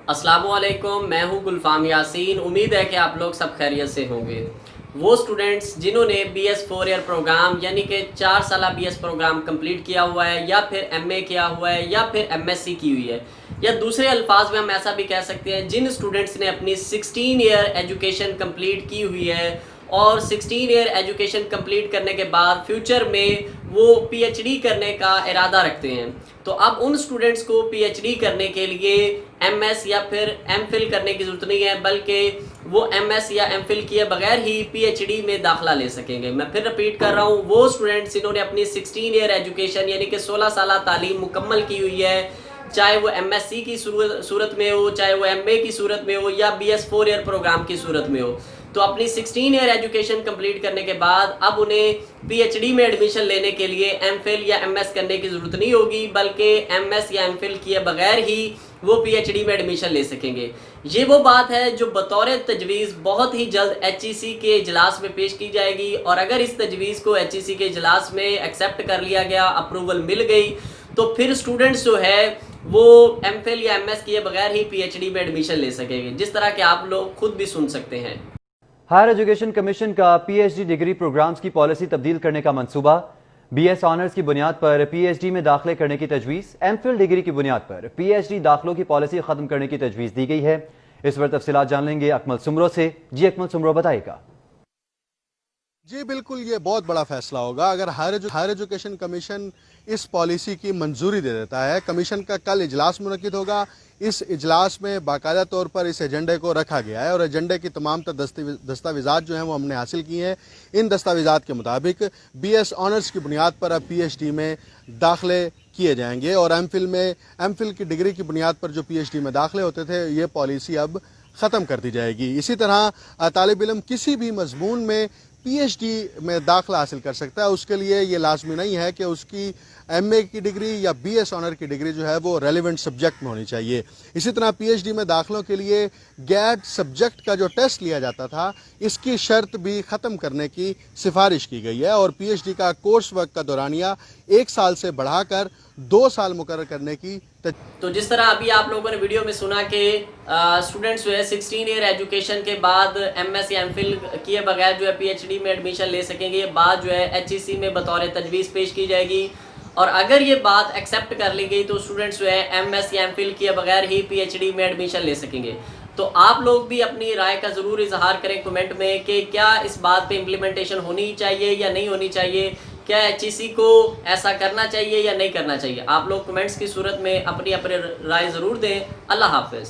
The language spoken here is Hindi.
अस्सलामुअलैकुम, मैं हूं गुलफाम यासीन। उम्मीद है कि आप लोग सब खैरियत से होंगे। वो स्टूडेंट्स जिन्होंने BS 4 ईयर प्रोग्राम यानी कि 4 साला BS प्रोग्राम कंप्लीट किया हुआ है या फिर MA किया हुआ है या फिर MSc की हुई है, या दूसरे अल्फाज में हम ऐसा भी कह सकते हैं जिन स्टूडेंट्स ने अपनी 16 ईयर एजुकेशन कंप्लीट की हुई है और 16 ईयर एजुकेशन कंप्लीट करने के बाद फ्यूचर में वो PhD करने का इरादा रखते हैं। तो अब उन स्टूडेंट्स को PhD करने के लिए MS या फिर MPhil करने की ज़रूरत नहीं है, बल्कि वो MS या MPhil किए बगैर ही PhD में दाखिला ले सकेंगे। मैं फिर रिपीट कर रहा हूँ, वो स्टूडेंट्स जिन्होंने अपनी 16 ईयर एजुकेशन यानी कि 16 साल तालीम मुकम्मल की हुई है, चाहे वो MSc की सूरत में हो, चाहे वो MA की सूरत में हो या BS 4 ईयर प्रोग्राम की सूरत में हो, तो अपनी 16 ईयर एजुकेशन कंप्लीट करने के बाद अब उन्हें PhD में एडमिशन लेने के लिए MPhil या MS करने की ज़रूरत नहीं होगी, बल्कि MS या MPhil किए बगैर ही वो PhD में एडमिशन ले सकेंगे। ये वो बात है जो बतौर तजवीज़ बहुत ही जल्द HEC के इजलास में पेश की जाएगी, और अगर इस तजवीज़ को HEC के इजलास में एक्सेप्ट कर लिया गया, अप्रूवल मिल गई, तो फिर स्टूडेंट्स जो है वो MPhil या MS किए बगैर ही PhD में एडमिशन ले सकेंगे, जिस तरह के आप लोग खुद भी सुन सकते हैं। हायर एजुकेशन कमीशन का PhD डिग्री प्रोग्राम्स की पॉलिसी तब्दील करने का मंसूबा, BS ऑनर्स की बुनियाद पर PhD में दाखिले करने की तजवीज़, MPhil डिग्री की बुनियाद पर PhD दाखिलों की पॉलिसी ख़त्म करने की तजवीज़ दी गई है। इस पर तफसीलात जान लेंगे अकमल सुमरो से। जी अकमल सुमरो बताएगा। जी बिल्कुल, ये बहुत बड़ा फैसला होगा अगर हायर एजुकेशन कमीशन इस पॉलिसी की मंजूरी दे देता है। कमीशन का कल इजलास मुनक्किद होगा। इस इजलास में बाकायदा तौर पर इस एजेंडे को रखा गया है और एजेंडे की तमाम दस्तावेज़ात जो हैं वो हमने हासिल किए हैं। इन दस्तावेज़ात के मुताबिक BS ऑनर्स की बुनियाद पर अब PhD में दाखिले किए जाएंगे और MPhil की डिग्री की बुनियाद पर जो PhD में दाखिले होते थे, ये पॉलिसी अब ख़त्म कर दी जाएगी। इसी तरह तालिब इल्म किसी भी मजमून में PhD में दाखिला हासिल कर सकता है। उसके लिए ये लाजमी नहीं है कि उसकी MA की डिग्री या BS ऑनर की डिग्री जो है वो रेलिवेंट सब्जेक्ट में होनी चाहिए। इसी तरह PhD में दाखिलों के लिए गैट सब्जेक्ट का जो टेस्ट लिया जाता था, इसकी शर्त भी ख़त्म करने की सिफारिश की गई है और PhD का कोर्स वर्क का दौरानिया 1 साल से बढ़ाकर 2 साल मुकर्रर करने की। तो जिस तरह अभी आप लोगों ने वीडियो में सुना कि स्टूडेंट्स जो है 16 ईयर एजुकेशन के बाद MS या MPhil किए बगैर जो है PhD में एडमिशन ले सकेंगे, ये बात जो है HEC में बतौर तजवीज़ पेश की जाएगी, और अगर ये बात एक्सेप्ट कर ली गई तो स्टूडेंट्स जो है MS या MPhil किए बगैर ही PhD में एडमिशन ले सकेंगे। तो आप लोग भी अपनी राय का ज़रूर इजहार करें कमेंट में कि क्या इस बात पे इम्प्लीमेंटेशन होनी चाहिए या नहीं होनी चाहिए, क्या HEC को ऐसा करना चाहिए या नहीं करना चाहिए। आप लोग कमेंट्स की सूरत में अपनी अपनी राय ज़रूर दें। अल्लाह हाफ़िज़।